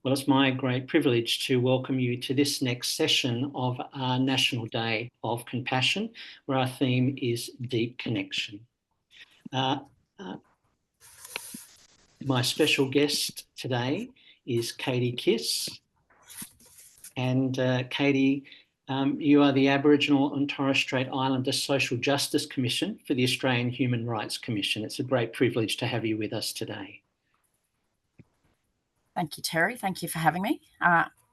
Well, it's my great privilege to welcome you to this next session of our National Day of Compassion, where our theme is Deep Connection. My special guest today is Katie Kiss. And Katie, you are the Aboriginal and Torres Strait Islander Social Justice Commission for the Australian Human Rights Commission. It's a great privilege to have you with us today. Thank you, Terry. Thank you for having me.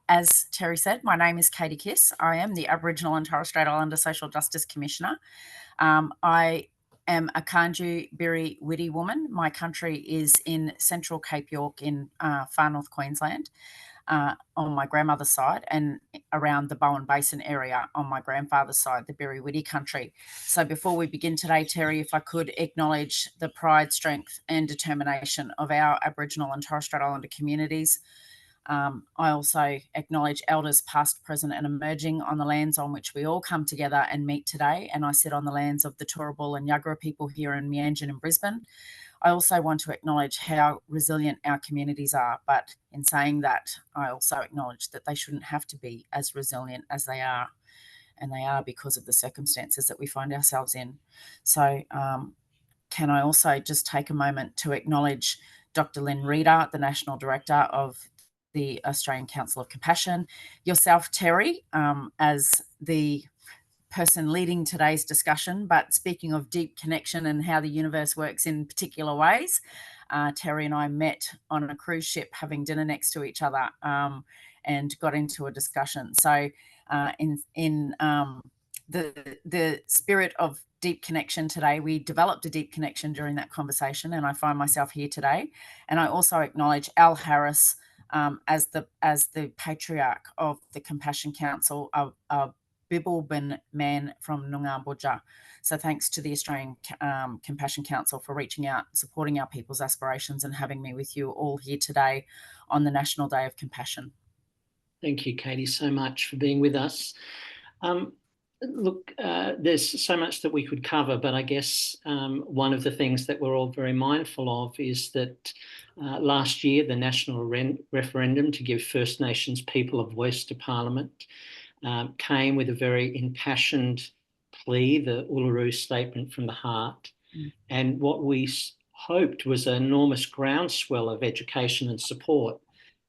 As Terry said, my name is Katie Kiss. I am the Aboriginal and Torres Strait Islander Social Justice Commissioner. I am a Kaanju, Birri, Widi woman. My country is in central Cape York in far north Queensland on my grandmother's side, and around the Bowen Basin area on my grandfather's side, the Birri Widi country. So before we begin today, Terry, if I could acknowledge the pride, strength and determination of our Aboriginal and Torres Strait Islander communities. I also acknowledge elders past, present and emerging on the lands on which we all come together and meet today. And I sit on the lands of the Darumbal and Yuggera people here in Meanjin in Brisbane. I also want to acknowledge how resilient our communities are, but in saying that, I also acknowledge that they shouldn't have to be as resilient as they are, and they are because of the circumstances that we find ourselves in. So can I also just take a moment to acknowledge Dr. Lynn Reader, the National Director of the Australian Council of Compassion, yourself, Terry, as the person leading today's discussion. But speaking of deep connection and how the universe works in particular ways, Terry and I met on a cruise ship having dinner next to each other and got into a discussion. So in the spirit of deep connection today, we developed a deep connection during that conversation, and I find myself here today. And I also acknowledge Al Harris as the patriarch of the Compassion Council, of Bibbulbin man from Noongar Budja. So thanks to the Australian Compassion Council for reaching out, supporting our people's aspirations, and having me with you all here today on the National Day of Compassion. Thank you, Katie, so much for being with us. Look, there's so much that we could cover, but I guess one of the things that we're all very mindful of is that last year, the national referendum to give First Nations people a voice to Parliament came with a very impassioned plea, the Uluru Statement from the Heart. And what we hoped was an enormous groundswell of education and support.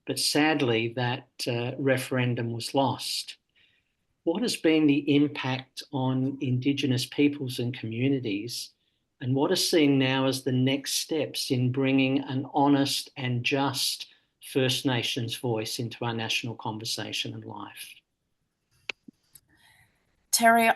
But sadly, that referendum was lost. What has been the impact on Indigenous peoples and communities, and what is seen now as the next steps in bringing an honest and just First Nations voice into our national conversation and life? Terry,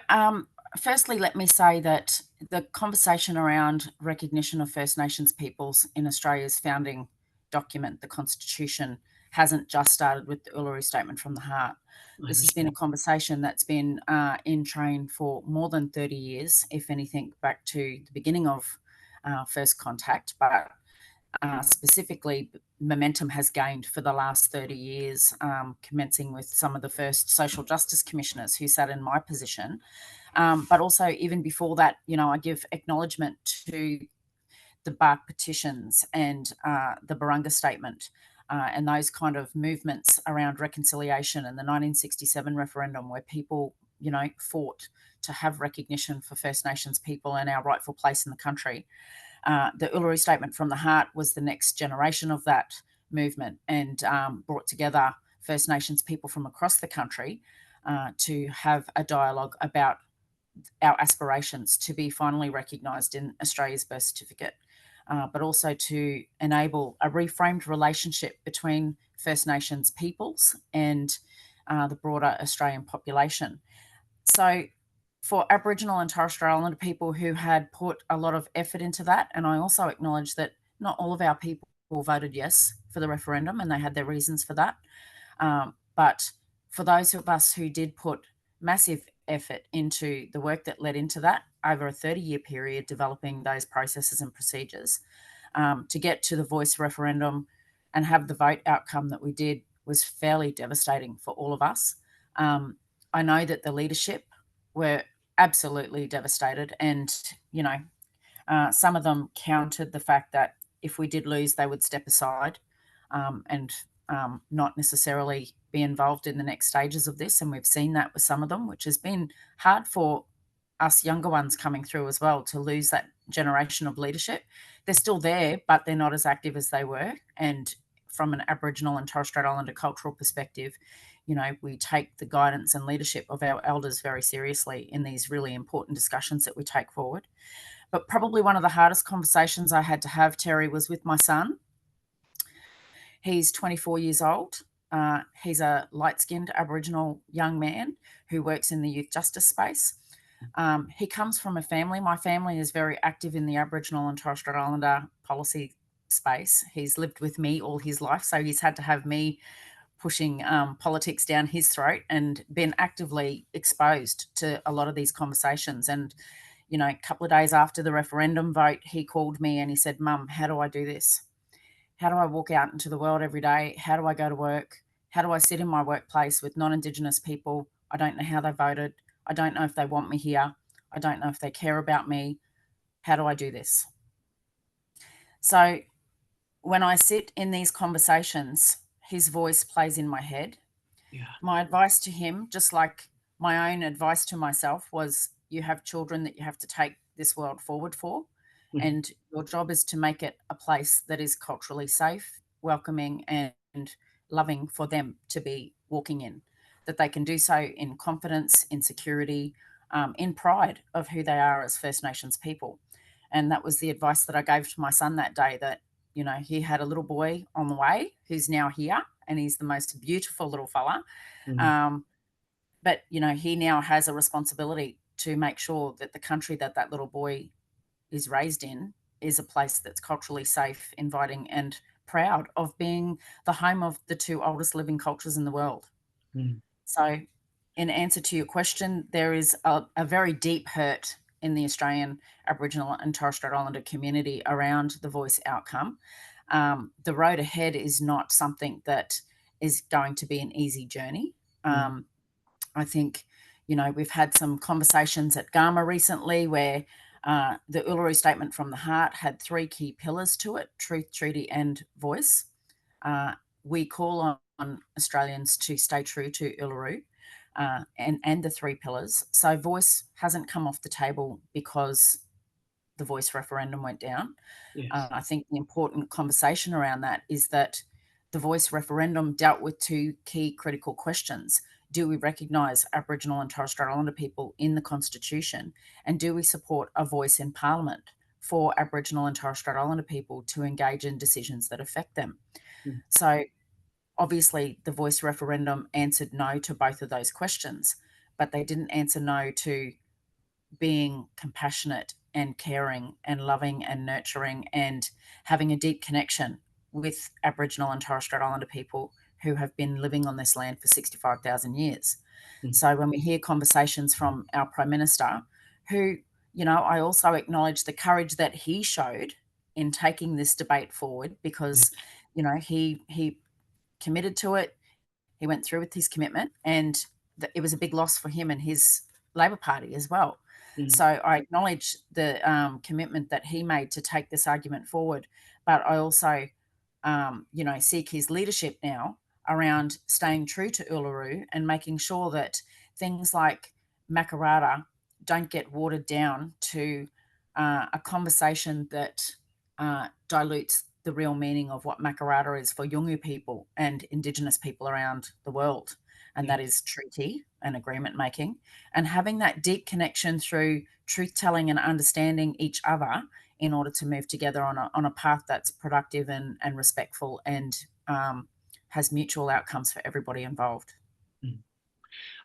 firstly, let me say that the conversation around recognition of First Nations peoples in Australia's founding document, the Constitution, hasn't just started with the Uluru Statement from the Heart. This has been a conversation that's been in train for more than 30 years, if anything, back to the beginning of first contact, but specifically momentum has gained for the last 30 years, commencing with some of the first social justice commissioners who sat in my position. But also even before that, I give acknowledgement to the Bark petitions and the Barunga Statement, and those kind of movements around reconciliation, and the 1967 referendum where people, fought to have recognition for First Nations people and our rightful place in the country. The Uluru Statement from the Heart was the next generation of that movement, and brought together First Nations people from across the country to have a dialogue about our aspirations to be finally recognised in Australia's birth certificate. But also to enable a reframed relationship between First Nations peoples and the broader Australian population. So for Aboriginal and Torres Strait Islander people who had put a lot of effort into that, and I also acknowledge that not all of our people voted yes for the referendum, and they had their reasons for that. But for those of us who did put massive effort into the work that led into that over a 30-year period, developing those processes and procedures to get to the voice referendum and have the vote outcome that we did was fairly devastating for all of us. I know that the leadership were absolutely devastated, and some of them counted the fact that if we did lose, they would step aside and not necessarily be involved in the next stages of this. And we've seen that with some of them, which has been hard for us younger ones coming through as well, to lose that generation of leadership. They're still there, but they're not as active as they were. And from an Aboriginal and Torres Strait Islander cultural perspective, we take the guidance and leadership of our elders very seriously in these really important discussions that we take forward. But probably one of the hardest conversations I had to have, Terry, was with my son. He's 24 years old. He's a light-skinned Aboriginal young man who works in the youth justice space. He comes from a family. My family is very active in the Aboriginal and Torres Strait Islander policy space. He's lived with me all his life, so he's had to have me pushing politics down his throat and been actively exposed to a lot of these conversations. And, a couple of days after the referendum vote, he called me and he said, "Mum, how do I do this? How do I walk out into the world every day? How do I go to work? How do I sit in my workplace with non-Indigenous people? I don't know how they voted. I don't know if they want me here. I don't know if they care about me. How do I do this?" So when I sit in these conversations, his voice plays in my head. Yeah. My advice to him, just like my own advice to myself, was you have children that you have to take this world forward for. Mm-hmm. And your job is to make it a place that is culturally safe, welcoming, and loving for them to be walking in, that they can do so in confidence, in security, in pride of who they are as First Nations people. And that was the advice that I gave to my son that day, that, he had a little boy on the way who's now here, and he's the most beautiful little fella. Mm-hmm. But, he now has a responsibility to make sure that the country that that little boy is raised in is a place that's culturally safe, inviting, and proud of being the home of the two oldest living cultures in the world. Mm. So, in answer to your question, there is a very deep hurt in the Australian Aboriginal and Torres Strait Islander community around the voice outcome. The road ahead is not something that is going to be an easy journey. I think, we've had some conversations at Gama recently where the Uluru Statement from the Heart had 3 key pillars to it: truth, treaty, and voice. We call on Australians to stay true to Uluru and the 3 pillars. So voice hasn't come off the table because the voice referendum went down. Yes. I think the important conversation around that is that the voice referendum dealt with 2 key critical questions. Do we recognise Aboriginal and Torres Strait Islander people in the Constitution? And do we support a voice in Parliament for Aboriginal and Torres Strait Islander people to engage in decisions that affect them? Mm. So obviously the voice referendum answered no to both of those questions, but they didn't answer no to being compassionate and caring and loving and nurturing and having a deep connection with Aboriginal and Torres Strait Islander people who have been living on this land for 65,000 years. Mm. So when we hear conversations from our Prime Minister, who, I also acknowledge the courage that he showed in taking this debate forward, because, he committed to it. He went through with his commitment, and it was a big loss for him and his Labor Party as well. Mm. So I acknowledge the commitment that he made to take this argument forward, but I also, seek his leadership now around staying true to Uluru and making sure that things like Makarrata don't get watered down to a conversation that dilutes the real meaning of what Makarrata is for Yolngu people and Indigenous people around the world. And that is treaty and agreement making, and having that deep connection through truth telling and understanding each other in order to move together on a path that's productive and respectful and has mutual outcomes for everybody involved.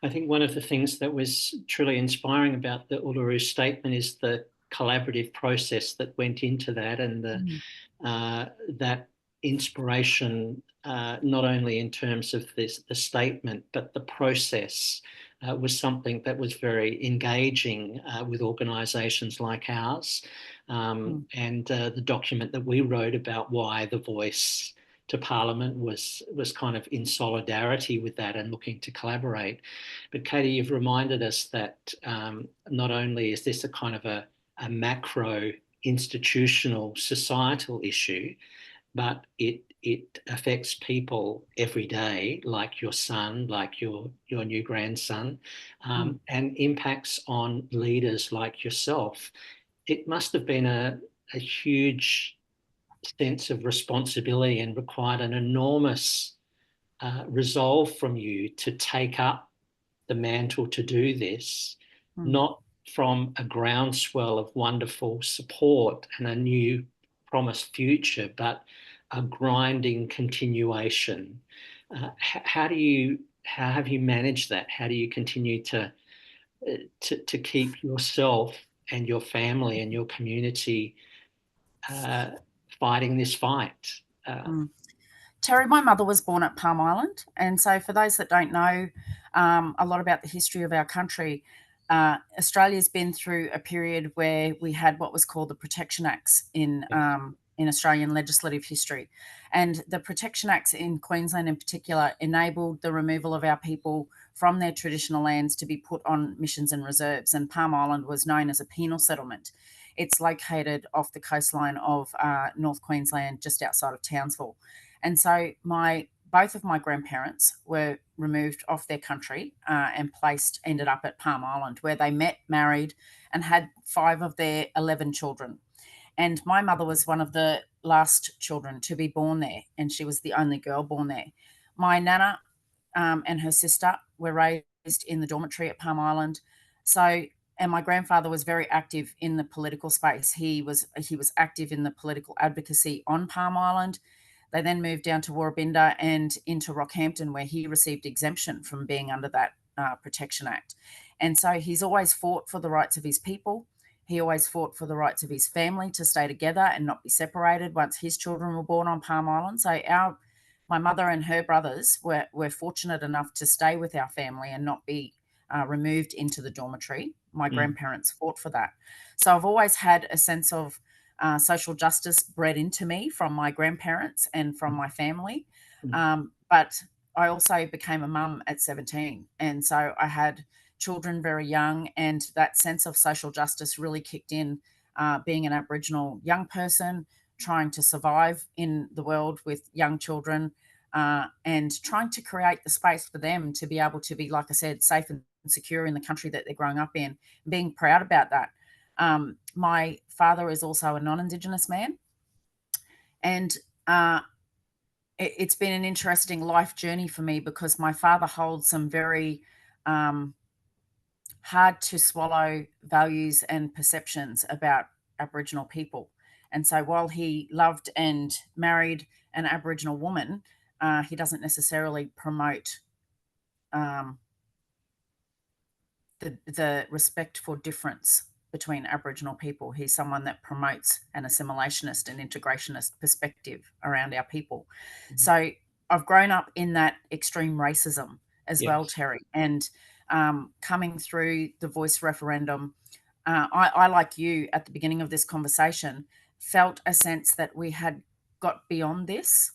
I think one of the things that was truly inspiring about the Uluru Statement is the collaborative process that went into that, and that inspiration, not only in terms of the statement, but the process was something that was very engaging with organisations like ours, and the document that we wrote about why the voice to Parliament was kind of in solidarity with that and looking to collaborate. But Katie, you've reminded us that not only is this a kind of a macro institutional societal issue, but it affects people every day, like your son, like your new grandson, and impacts on leaders like yourself. It must have been a huge sense of responsibility and required an enormous resolve from you to take up the mantle to do this, not from a groundswell of wonderful support and a new promised future, but a grinding continuation. How have you managed that? How do you continue to keep yourself and your family and your community fighting this fight? Terry, my mother was born at Palm Island. And so, for those that don't know a lot about the history of our country, Australia's been through a period where we had what was called the Protection Acts in Australian legislative history. And the Protection Acts in Queensland in particular enabled the removal of our people from their traditional lands to be put on missions and reserves. And Palm Island was known as a penal settlement. It's located off the coastline of North Queensland, just outside of Townsville. And so both of my grandparents were removed off their country and ended up at Palm Island, where they met, married, and had 5 of their 11 children. And my mother was one of the last children to be born there, and she was the only girl born there. My nana and her sister were raised in the dormitory at Palm Island. And my grandfather was very active in the political space. He was active in the political advocacy on Palm Island. They then moved down to Warrabinda and into Rockhampton, where he received exemption from being under that Protection Act. And so he's always fought for the rights of his people. He always fought for the rights of his family to stay together and not be separated once his children were born on Palm Island. So my mother and her brothers were fortunate enough to stay with our family and not be removed into the dormitory. My grandparents fought for that. So I've always had a sense of social justice bred into me from my grandparents and from my family. But I also became a mum at 17. And so I had children very young, and that sense of social justice really kicked in, being an Aboriginal young person, trying to survive in the world with young children, and trying to create the space for them to be able to be, like I said, safe and secure in the country that they're growing up in, being proud about that. My father is also a non-Indigenous man, and it's been an interesting life journey for me, because my father holds some very hard to swallow values and perceptions about Aboriginal people. And so while he loved and married an Aboriginal woman, he doesn't necessarily promote the respect for difference between Aboriginal people. He's someone that promotes an assimilationist and integrationist perspective around our people. So I've grown up in that extreme racism as well, Terry. And coming through the voice referendum, I, like you at the beginning of this conversation, felt a sense that we had got beyond this,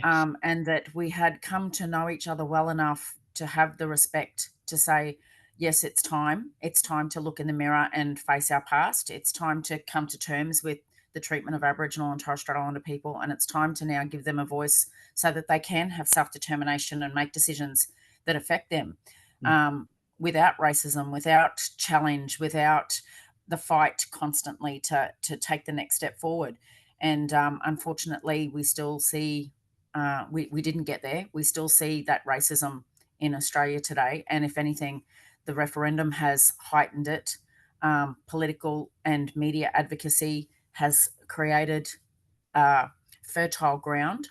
and that we had come to know each other well enough to have the respect to say, yes, it's time. It's time to look in the mirror and face our past. It's time to come to terms with the treatment of Aboriginal and Torres Strait Islander people. And it's time to now give them a voice so that they can have self-determination and make decisions that affect them, without racism, without challenge, without the fight constantly to take the next step forward. And unfortunately, we still see, we didn't get there. We still see that racism in Australia today. And if anything, the referendum has heightened it. Political and media advocacy has created fertile ground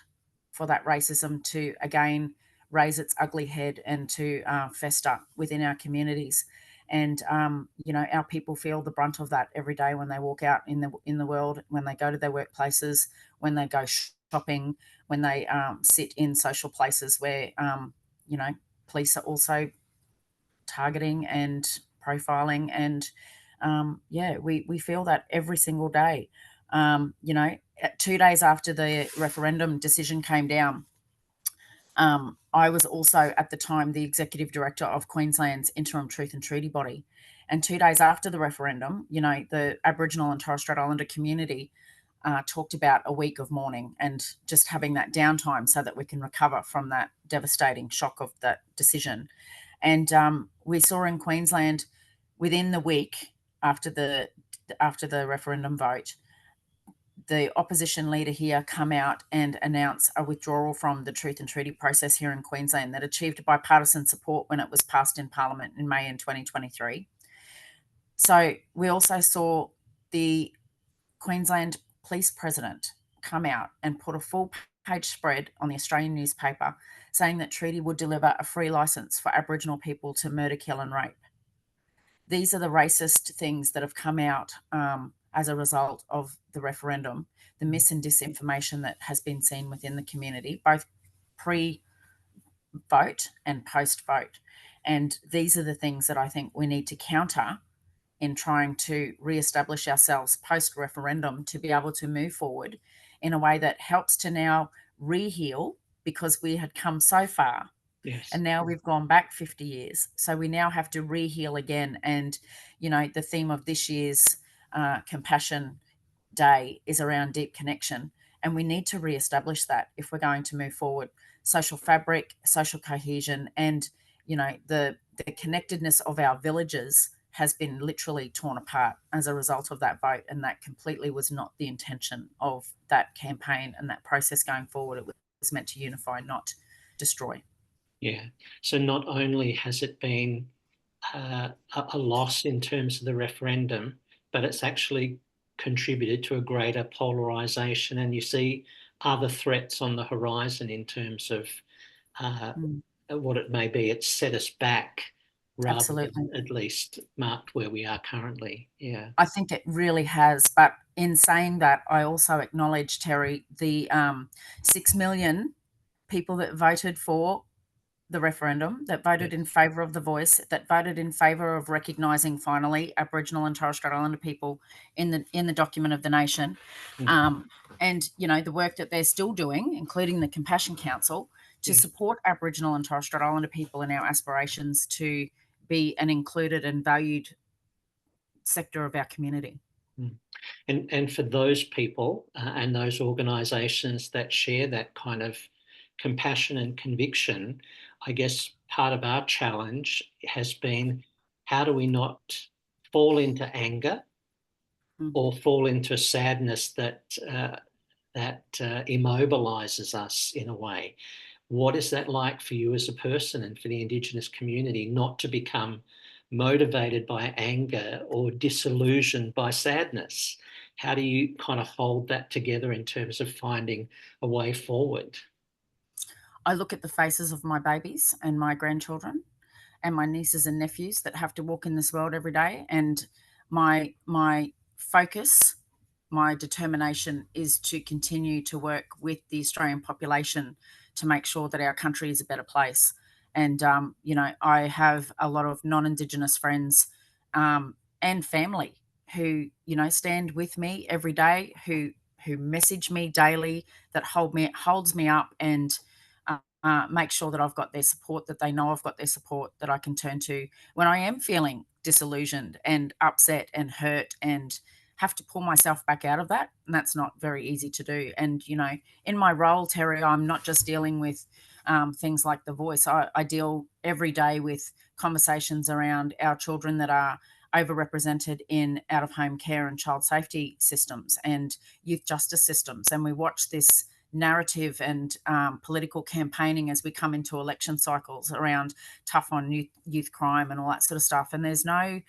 for that racism to again raise its ugly head and to fester within our communities. And our people feel the brunt of that every day when they walk out in the world, when they go to their workplaces, when they go shopping, when they sit in social places where police are also targeting and profiling. And we feel that every single day. 2 days after the referendum decision came down, I was also at the time the executive director of Queensland's interim truth and treaty body. And 2 days after the referendum, the Aboriginal and Torres Strait Islander community talked about a week of mourning and just having that downtime so that we can recover from that devastating shock of that decision. And we saw in Queensland, within the week after the referendum vote, the opposition leader here come out and announce a withdrawal from the Truth and Treaty process here in Queensland that achieved bipartisan support when it was passed in Parliament in May in 2023. So we also saw the Queensland Police President come out and put a full-page spread on the Australian newspaper saying that treaty would deliver a free licence for Aboriginal people to murder, kill and rape. These are the racist things that have come out as a result of the referendum, the mis and disinformation that has been seen within the community, both pre-vote and post-vote. And these are the things that I think we need to counter in trying to re-establish ourselves post-referendum to be able to move forward in a way that helps to now re-heal, because we had come so far. Yes. And now we've gone back 50 years. So we now have to re-heal again. And, you know, the theme of this year's Compassion Day is around deep connection. And we need to re-establish that if we're going to move forward. Social fabric, social cohesion, and, you know, the connectedness of our villages has been literally torn apart as a result of that vote. And that completely was not the intention of that campaign and that process going forward. It was meant to unify, not destroy. Yeah. So not only has it been a loss in terms of the referendum, but it's actually contributed to a greater polarisation, and you see other threats on the horizon in terms of what it may be. It's set us back rather Absolutely. than at least marked where we are currently. Yeah. I think it really has. But in saying that, I also acknowledge, Terry, the 6 million people that voted for the referendum, that voted in favour of the voice, that voted in favour of recognising finally Aboriginal and Torres Strait Islander people in the document of the nation. And, you know, the work that they're still doing, including the Compassion Council, to support Aboriginal and Torres Strait Islander people in our aspirations to be an included and valued sector of our community. And for those people and those organisations that share that kind of compassion and conviction, I guess part of our challenge has been, how do we not fall into anger or fall into sadness that immobilises us in a way? What is that like for you as a person and for the Indigenous community, not to become motivated by anger or disillusioned by sadness? How do you kind of hold that together in terms of finding a way forward? I look at the faces of my babies and my grandchildren and my nieces and nephews that have to walk in this world every day, and my focus, my determination is to continue to work with the Australian population to make sure that our country is a better place. And you know, I have a lot of non-Indigenous friends and family who, you know, stand with me every day, who message me daily, that holds me up, and make sure that I've got their support, that they know I've got their support, that I can turn to when I am feeling disillusioned and upset and hurt and have to pull myself back out of that. And that's not very easy to do. And, you know, in my role, Terry, I'm not just dealing with things like The Voice. I deal every day with conversations around our children that are overrepresented in out-of-home care and child safety systems and youth justice systems. And we watch this narrative and political campaigning as we come into election cycles around tough on youth crime and all that sort of stuff. And there's no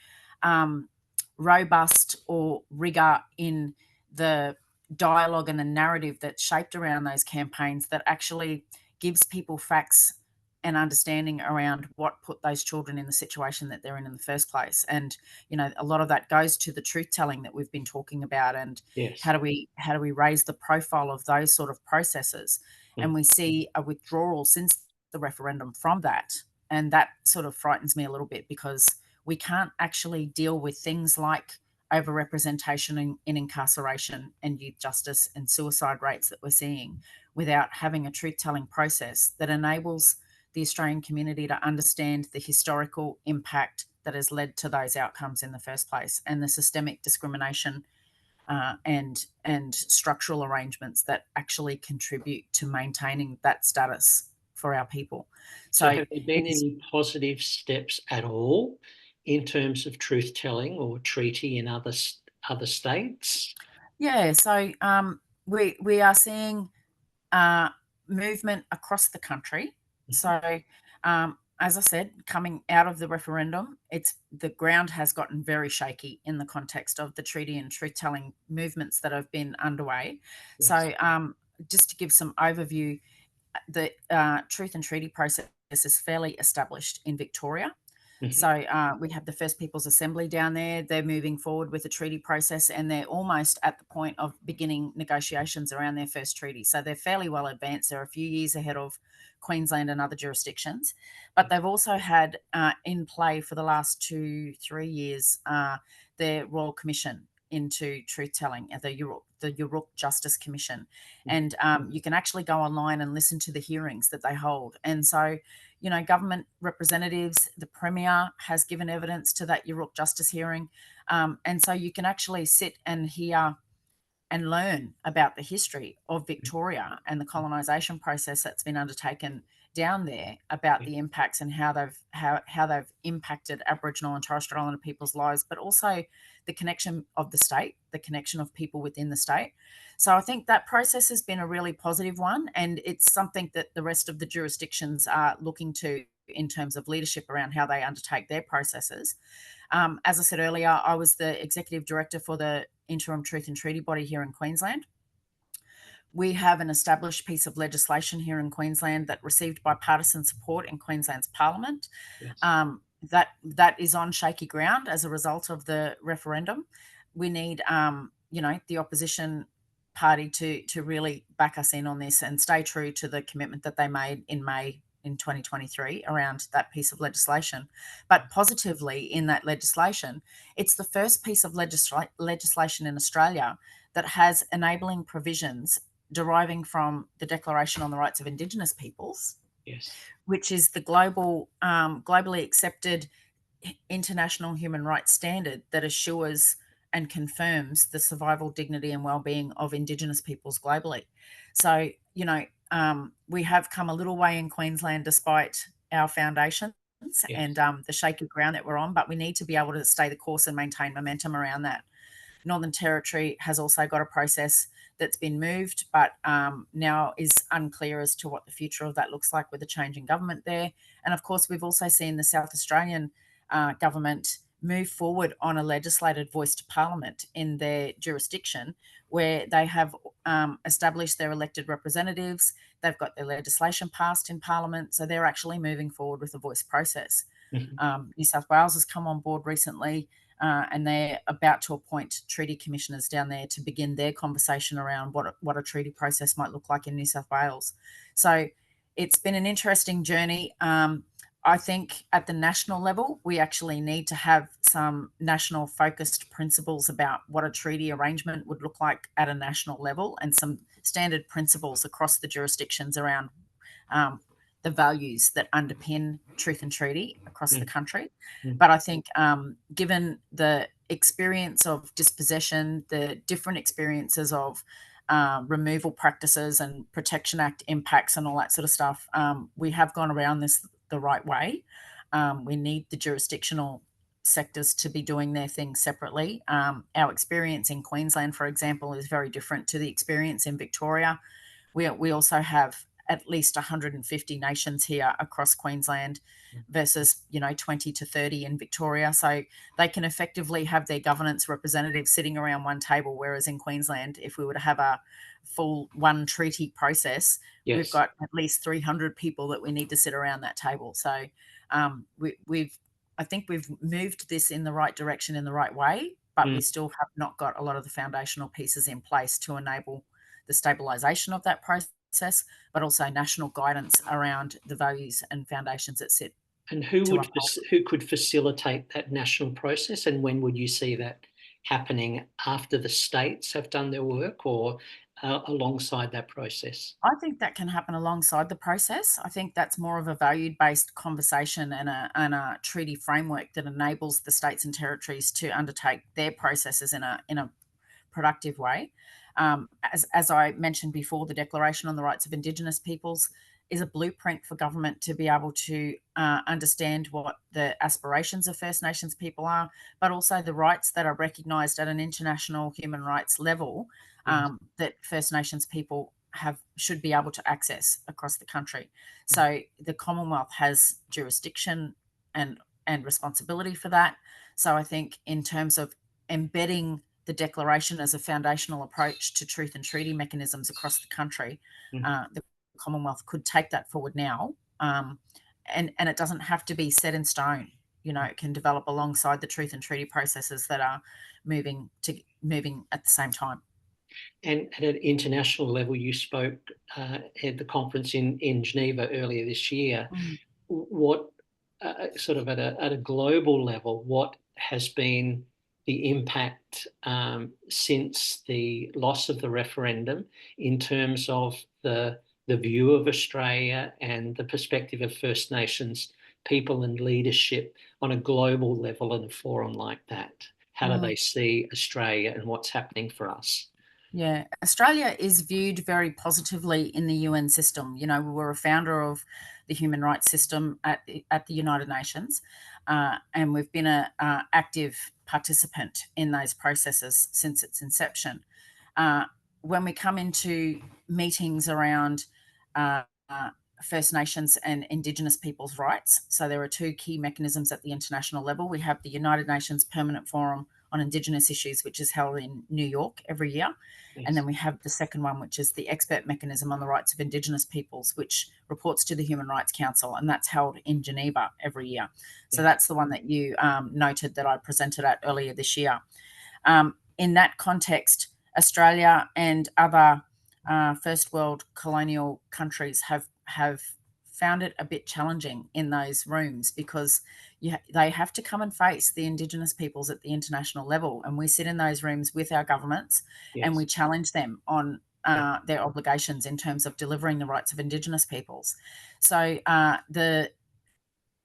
robust or rigor in the dialogue and the narrative that's shaped around those campaigns that actually gives people facts and understanding around what put those children in the situation that they're in the first place. And, you know, a lot of that goes to the truth telling that we've been talking about, and how do we raise the profile of those sort of processes. And we see a withdrawal since the referendum from that. And that sort of frightens me a little bit, because we can't actually deal with things like overrepresentation in incarceration and youth justice and suicide rates that we're seeing without having a truth-telling process that enables the Australian community to understand the historical impact that has led to those outcomes in the first place, and the systemic discrimination and structural arrangements that actually contribute to maintaining that status for our people. So have there been it's any positive steps at all in terms of truth-telling or treaty in other states? yeah. So we are seeing movement across the country. So, as I said, coming out of the referendum, the ground has gotten very shaky in the context of the treaty and truth-telling movements that have been underway. Yes. So, just to give some overview, the truth and treaty process is fairly established in Victoria. Mm-hmm. So we have the First Peoples Assembly down there. They're moving forward with the treaty process, and they're almost at the point of beginning negotiations around their first treaty. So they're fairly well advanced. They're a few years ahead of Queensland and other jurisdictions. But they've also had in play for the last 2-3 years their Royal Commission into truth-telling, the Yurruk Justice Commission. And you can actually go online and listen to the hearings that they hold. And so, government representatives, the Premier has given evidence to that Yurruk Justice hearing. And so you can actually sit and hear and learn about the history of Victoria and the colonisation process that's been undertaken down there, about the impacts and how they've impacted Aboriginal and Torres Strait Islander people's lives, but also the connection of the state, the connection of people within the state. So I think that process has been a really positive one, and it's something that the rest of the jurisdictions are looking to in terms of leadership around how they undertake their processes. As I said earlier, I was the executive director for the interim truth and treaty body here in Queensland. We have an established piece of legislation here in Queensland that received bipartisan support in Queensland's Parliament. Yes. That is on shaky ground as a result of the referendum. We need, the opposition party to really back us in on this and stay true to the commitment that they made in May in 2023 around that piece of legislation. But positively in that legislation, it's the first piece of legislation in Australia that has enabling provisions deriving from the Declaration on the Rights of Indigenous Peoples, Yes. which is the globally accepted international human rights standard that assures and confirms the survival, dignity and well-being of Indigenous peoples globally. So, we have come a little way in Queensland despite our foundations and the shaky ground that we're on, but we need to be able to stay the course and maintain momentum around that. Northern Territory has also got a process that's been moved, but now is unclear as to what the future of that looks like with the change in government there. And of course, we've also seen the South Australian government move forward on a legislated voice to Parliament in their jurisdiction, where they have established their elected representatives. They've got their legislation passed in Parliament, so they're actually moving forward with a voice process. Mm-hmm. New South Wales has come on board recently, and they're about to appoint treaty commissioners down there to begin their conversation around what a treaty process might look like in New South Wales. So it's been an interesting journey. I think at the national level, we actually need to have some national focused principles about what a treaty arrangement would look like at a national level, and some standard principles across the jurisdictions around the values that underpin truth and treaty across the country. But I think given the experience of dispossession, the different experiences of removal practices and Protection Act impacts and all that sort of stuff, we have gone around this the right way. We need the jurisdictional sectors to be doing their thing separately. Our experience in Queensland, for example, is very different to the experience in Victoria. We also have at least 150 nations here across Queensland versus 20 to 30 in Victoria. So they can effectively have their governance representatives sitting around one table, whereas in Queensland, if we were to have a full one treaty process, we've got at least 300 people that we need to sit around that table. So I think we've moved this in the right direction in the right way, but we still have not got a lot of the foundational pieces in place to enable the stabilisation of that process, but also national guidance around the values and foundations that sit. And who could facilitate that national process, and when would you see that happening? After the states have done their work, or alongside that process? I think that can happen alongside the process. I think that's more of a value-based conversation and a treaty framework that enables the states and territories to undertake their processes in a productive way. As I mentioned before, the Declaration on the Rights of Indigenous Peoples is a blueprint for government to be able to understand what the aspirations of First Nations people are, but also the rights that are recognised at an international human rights level that First Nations people should be able to access across the country. So the Commonwealth has jurisdiction and responsibility for that. So I think in terms of embedding the Declaration as a foundational approach to truth and treaty mechanisms across the country, the Commonwealth could take that forward now, and it doesn't have to be set in stone. It can develop alongside the truth and treaty processes that are moving at the same time. And at an international level, you spoke at the conference in Geneva earlier this year. What sort of at a global level, what has been the impact since the loss of the referendum in terms of the view of Australia and the perspective of First Nations people and leadership on a global level in a forum like that? How do they see Australia and what's happening for us? Yeah, Australia is viewed very positively in the UN system. We were a founder of the human rights system at the United Nations, and we've been an active participant in those processes since its inception. When we come into meetings around First Nations and Indigenous people's rights, so there are two key mechanisms at the international level. We have the United Nations Permanent Forum on Indigenous Issues, which is held in New York every year. Yes. And then we have the second one, which is the Expert Mechanism on the Rights of Indigenous Peoples, which reports to the Human Rights Council, and that's held in Geneva every year. Yes. So that's the one that you noted that I presented at earlier this year. In that context, Australia and other first world colonial countries have found it a bit challenging in those rooms because they have to come and face the Indigenous peoples at the international level, and we sit in those rooms with our governments. Yes. And we challenge them on their obligations in terms of delivering the rights of Indigenous peoples. So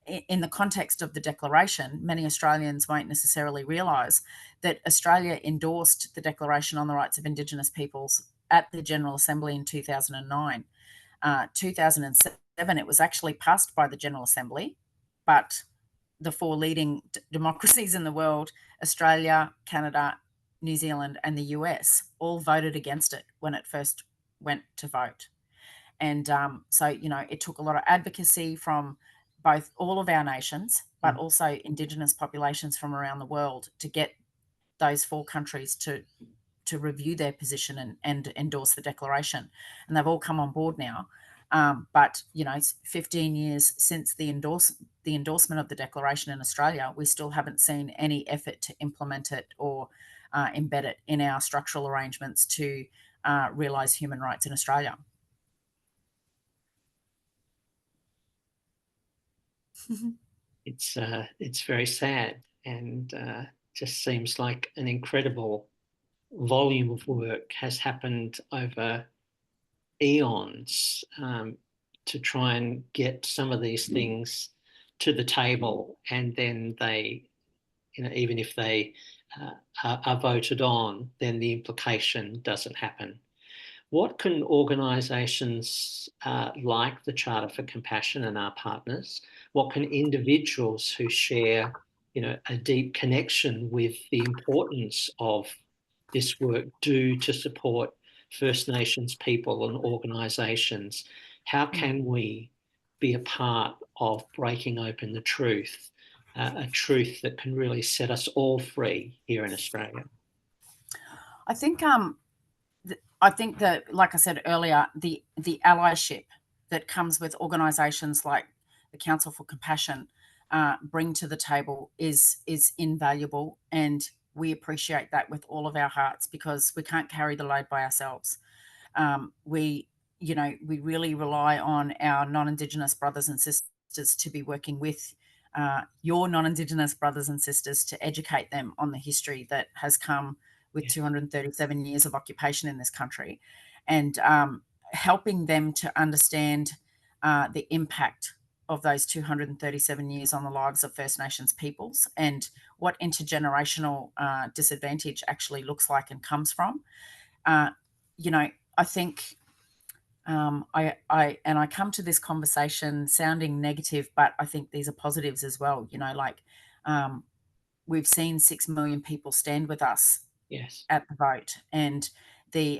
in the context of the Declaration, many Australians won't necessarily realise that Australia endorsed the Declaration on the Rights of Indigenous Peoples at the General Assembly in 2009. 2007, it was actually passed by the General Assembly, but the four leading democracies in the world, Australia, Canada, New Zealand, and the US, all voted against it when it first went to vote. And so, it took a lot of advocacy from both all of our nations, but also Indigenous populations from around the world to get those four countries to review their position and endorse the Declaration. And they've all come on board now. But, it's 15 years since the endorsement of the Declaration in Australia, we still haven't seen any effort to implement it or embed it in our structural arrangements to realise human rights in Australia. It's very sad, and just seems like an incredible volume of work has happened over eons to try and get some of these things to the table, and then they, even if they are voted on, then the implication doesn't happen. What can organisations like the Charter for Compassion and our partners, what can individuals who share, a deep connection with the importance of this work do to support First Nations people and organisations? How can we be a part of breaking open the truth, a truth that can really set us all free here in Australia? I think that, like I said earlier, the allyship that comes with organisations like the Council for Compassion bring to the table is invaluable, and we appreciate that with all of our hearts because we can't carry the load by ourselves. We really rely on our non-Indigenous brothers and sisters to be working with your non-Indigenous brothers and sisters to educate them on the history that has come with 237 years of occupation in this country, and helping them to understand the impact of those 237 years on the lives of First Nations peoples and what intergenerational disadvantage actually looks like and comes from. You know, I think I come to this conversation sounding negative, but I think these are positives as well. You know, like we've seen 6 million people stand with us Yes. at the vote, and the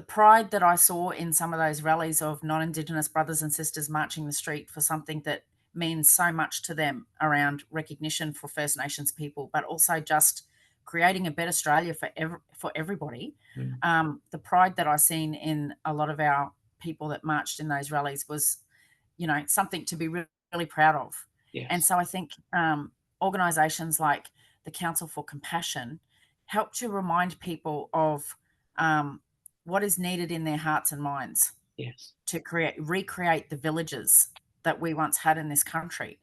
pride that I saw in some of those rallies of non-Indigenous brothers and sisters marching the street for something that means so much to them around recognition for First Nations people, but also just creating a better Australia for everybody. The pride that I seen in a lot of our people that marched in those rallies was, you know, something to be really proud of. Yes. And so I think organisations like the Council for Compassion help to remind people of what is needed in their hearts and minds. Yes. To recreate the villages that we once had in this country.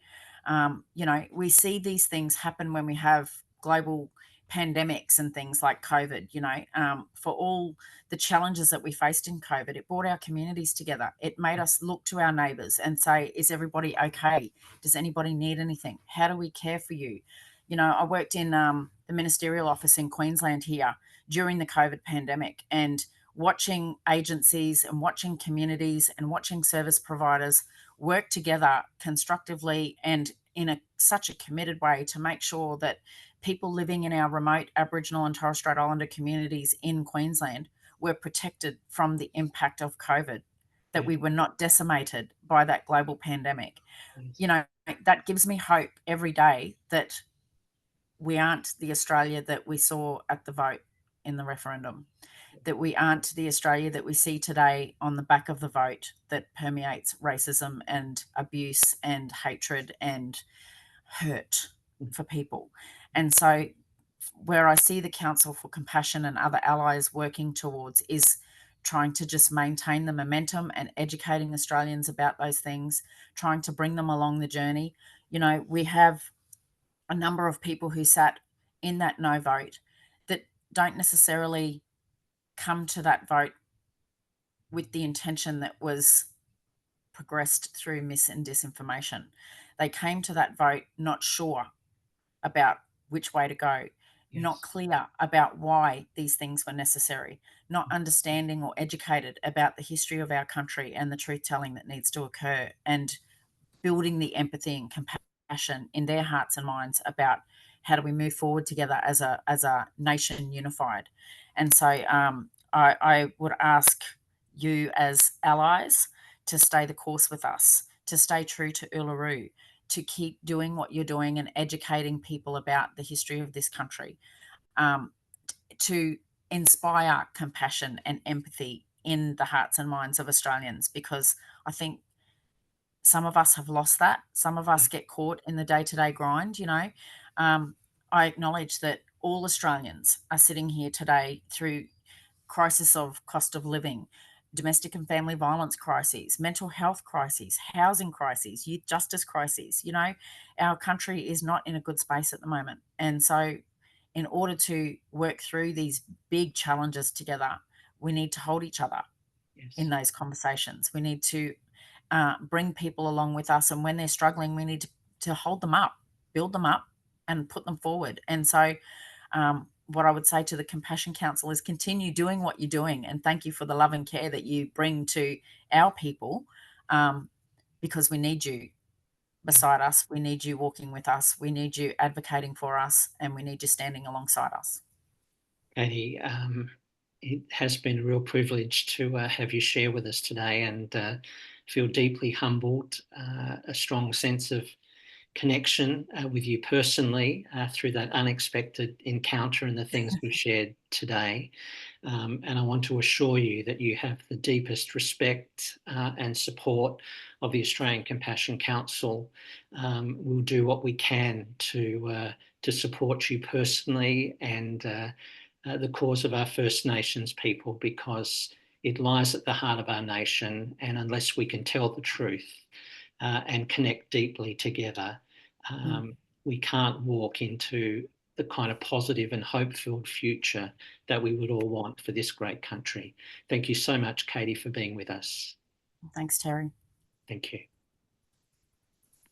You know, we see these things happen when we have global pandemics and things like COVID. You know, for all the challenges that we faced in COVID, it brought our communities together. It made us look to our neighbours and say, is everybody okay? Does anybody need anything? How do we care for you? You know, I worked in the ministerial office in Queensland here during the COVID pandemic, and watching agencies and watching communities and watching service providers work together constructively and in such a committed way to make sure that people living in our remote Aboriginal and Torres Strait Islander communities in Queensland were protected from the impact of COVID, that we were not decimated by that global pandemic. You know, that gives me hope every day that we aren't the Australia that we saw at the vote in the referendum, that we aren't the Australia that we see today on the back of the vote that permeates racism and abuse and hatred and hurt for people. And so where I see the Council for Compassion and other allies working towards is trying to just maintain the momentum and educating Australians about those things, trying to bring them along the journey. You know, we have a number of people who sat in that no vote that don't necessarily come to that vote with the intention that was progressed through mis and disinformation. They came to that vote not sure about which way to go, not clear about why these things were necessary, not understanding or educated about the history of our country and the truth telling that needs to occur, and building the empathy and compassion in their hearts and minds about how do we move forward together as a nation unified. And so I would ask you as allies to stay the course with us, to stay true to Uluru, to keep doing what you're doing and educating people about the history of this country, to inspire compassion and empathy in the hearts and minds of Australians, because I think some of us have lost that. Some of us get caught in the day-to-day grind, you know. I acknowledge that all Australians are sitting here today through crisis of cost of living, domestic and family violence crises, mental health crises, housing crises, youth justice crises. You know, our country is not in a good space at the moment. And so in order to work through these big challenges together, we need to hold each other in those conversations. We need to bring people along with us. And when they're struggling, we need to hold them up, build them up, and put them forward. And so what I would say to the Compassion Council is continue doing what you're doing, and thank you for the love and care that you bring to our people, because we need you beside us. We need you walking with us. We need you advocating for us, and we need you standing alongside us. Katie, it has been a real privilege to have you share with us today, and feel deeply humbled, a strong sense of connection with you personally through that unexpected encounter and the things we've shared today. And I want to assure you that you have the deepest respect and support of the Australian Compassion Council. We'll do what we can to support you personally and the cause of our First Nations people, because it lies at the heart of our nation. And unless we can tell the truth and connect deeply together, we can't walk into the kind of positive and hope-filled future that we would all want for this great country. Thank you so much, Katie, for being with us. Thanks, Terry. Thank you.